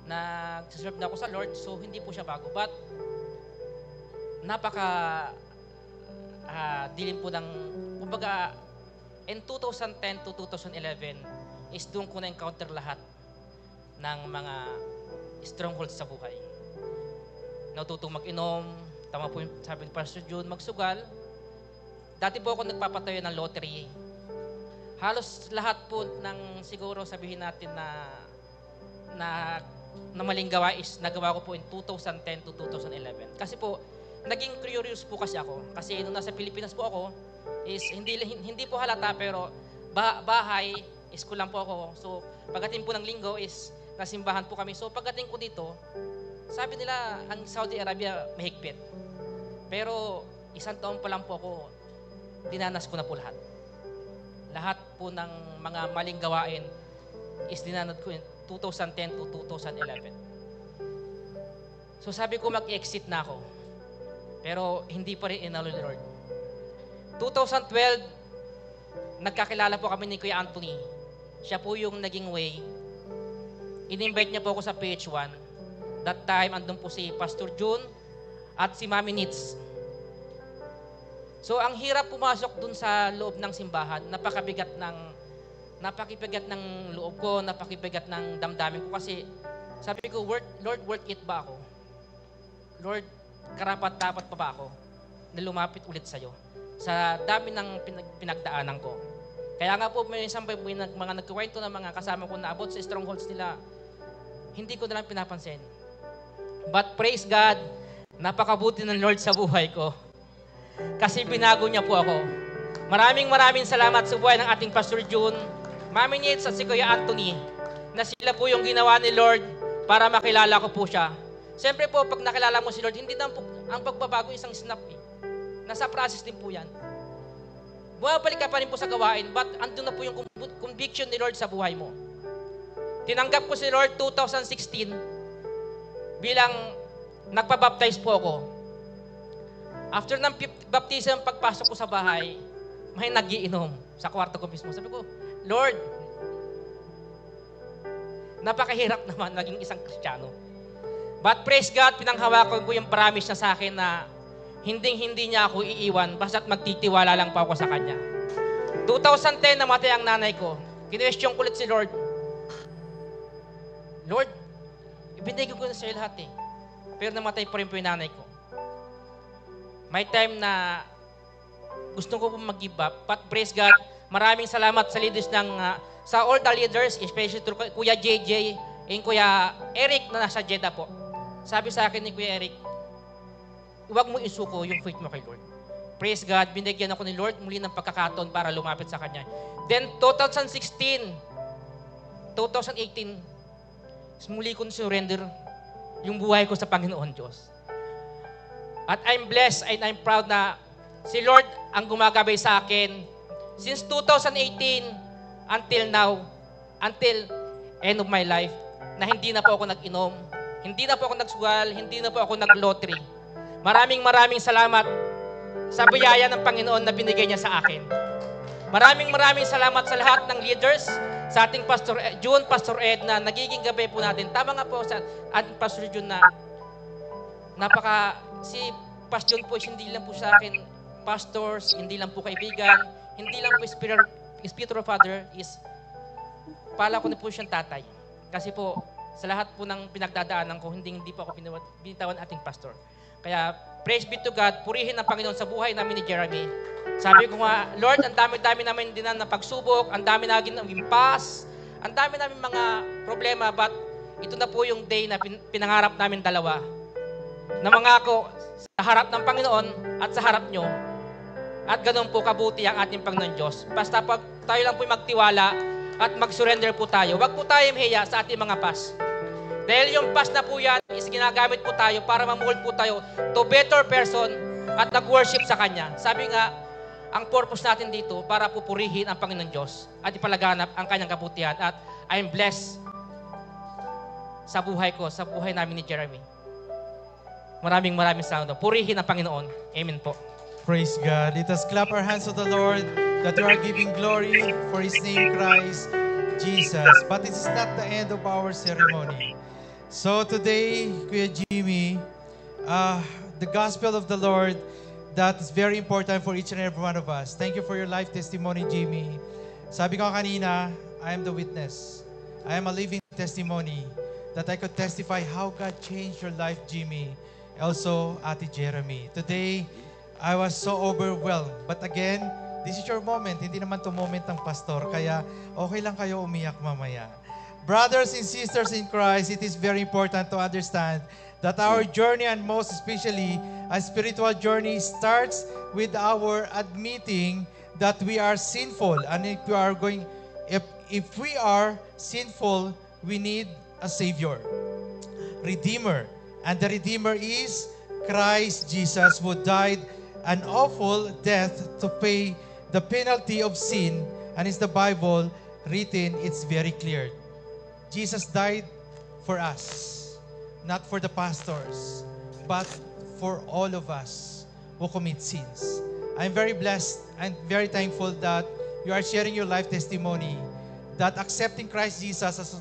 nagsiserve na ako sa Lord, so hindi po siya bago. But, napaka dilim po ng, kumbaga, in 2010 to 2011, is doon ko na-encounter lahat ng mga strongholds sa buhay. Natutong mag-inom, tama po yung sabi ni Pastor June, magsugal. Dati po ako nagpapatayo ng lottery. Halos lahat po ng siguro sabihin natin na maling gawa is nagawa ko po in 2010 to 2011. Kasi po, naging curious po kasi ako. Kasi nung nasa Pilipinas po ako, is hindi po halata pero bahay, school lang po ako. So, pagdating po ng linggo is nasimbahan po kami. So, pagdating ko dito, sabi nila ang Saudi Arabia mahigpit. Pero isang taon pa lang po ako, dinanas ko na po lahat. Lahat po ng mga maling gawain is dinanad ko in 2010 to 2011. So sabi ko mag-exit na ako. Pero hindi pa rin inalo ni Lord. 2012, nagkakilala po kami ni Kuya Anthony. Siya po yung naging way. In-invite niya po ako sa PH1. That time, andun po si Pastor June at si Mami Nitz. So, ang hirap pumasok dun sa loob ng simbahan, napakibigat ng loob ko, napakibigat ng damdamin ko kasi sabi ko, Lord, worth it ba ako? Lord, karapat-dapat pa ba ako na lumapit ulit sa'yo? Sa dami ng pinagdaanan ko. Kaya nga po, may isang mga nagkuwento ng mga kasama ko na abot sa strongholds nila, hindi ko na lang pinapansin. But praise God, napakabuti ng Lord sa buhay ko. Kasi binago niya po ako. Maraming salamat sa buhay ng ating Pastor June, Mami Nitz at si Kuya Anthony, na sila po yung ginawa ni Lord para makilala ko po siya. Siyempre po, pag nakilala mo si Lord, hindi na po ang pagbabago isang snap eh. Nasa process din po yan. Bumabalik ka pa rin po sa gawain, but andun na po yung conviction ni Lord sa buhay mo. Tinanggap ko si Lord 2016 bilang nagpabaptize po ako. After ng baptism, pagpasok ko sa bahay, may nagiinom sa kwarto ko mismo. Sabi ko, Lord, napakahirap naman naging isang Kristiyano. But praise God, pinanghawakan ko yung promise niya sa akin na hindi niya ako iiwan basta't magtitiwala lang pa ako sa Kanya. 2010, namatay ang nanay ko. Kinwestiyon ko ulit si Lord. Lord, ibinigay ko na sa'yo lahat eh. Pero namatay pa rin po yung nanay ko. May time na gusto ko po mag-give up. But praise God, maraming salamat sa leaders sa all the leaders, especially to Kuya JJ and Kuya Eric na nasa Jeddah po. Sabi sa akin ni Kuya Eric, huwag mo isuko yung faith mo kay Lord. Praise God, binigyan ako ni Lord muli ng pagkakataon para lumapit sa Kanya. Then 2016, 2018, muli ko surrender yung buhay ko sa Panginoon Diyos. At I'm blessed and I'm proud na si Lord ang gumagabay sa akin since 2018 until now, until end of my life, na hindi na po ako nag-inom, hindi na po ako nagsugal, hindi na po ako nag-lottery. Maraming salamat sa biyaya ng Panginoon na binigay niya sa akin. Maraming salamat sa lahat ng leaders, sa ating Pastor June, Pastor Ed, na nagiging gabay po natin. Tama nga po sa ating Pastor June na si Pastor June po hindi lang po sa akin pastors, hindi lang po kaibigan, hindi lang po spiritual father, is pala ko na po siyang tatay. Kasi po, sa lahat po ng pinagdadaanan ko, hindi po ako binitawan ating pastor. Kaya, praise be to God, purihin ang Panginoon sa buhay namin ni Jeremy. Sabi ko nga, Lord, ang dami-dami namin din na pagsubok, ang dami namin ng impasse, ang dami namin mga problema, but ito na po yung day na pinangarap namin dalawa. Na mangako sa harap ng Panginoon at sa harap nyo, at ganun po kabuti ang ating Panginoon Diyos. Basta pag tayo lang po magtiwala at mag-surrender po tayo, wag po tayo mahiya sa ating mga past. Dahil yung past na po yan is ginagamit po tayo para mamold po tayo to better person at nag-worship sa Kanya. Sabi nga, ang purpose natin dito para pupurihin ang Panginoon Diyos at ipalaganap ang Kanyang kabutihan. At I'm blessed sa buhay ko, sa buhay namin ni Jeremy. Maraming salamat. Purihin ang Panginoon. Amen po. Praise God. Let us clap our hands to the Lord that we are giving glory for His name, Christ. Jesus. But this is not the end of our ceremony. So today, Kuya Jimmy, uh, the gospel of the Lord, that is very important for each and every one of us. Thank you for your life testimony, Jimmy. Sabi ko kanina, I am the witness. I am a living testimony that I could testify how God changed your life, Jimmy. Also, Ate Jeremy. Today, I was so overwhelmed. But again, this is your moment. Hindi naman to moment ng pastor. Kaya okay lang kayo umiyak mamaya. Brothers and sisters in Christ, it is very important to understand that our journey, and most especially a spiritual journey, starts with our admitting that we are sinful. And if we are sinful, we need a Savior, Redeemer. And the Redeemer is Christ Jesus, who died an awful death to pay the penalty of sin. And it's the Bible written, it's very clear. Jesus died for us, not for the pastors, but for all of us who commit sins. I'm very blessed and very thankful that you are sharing your life testimony, that accepting Christ Jesus as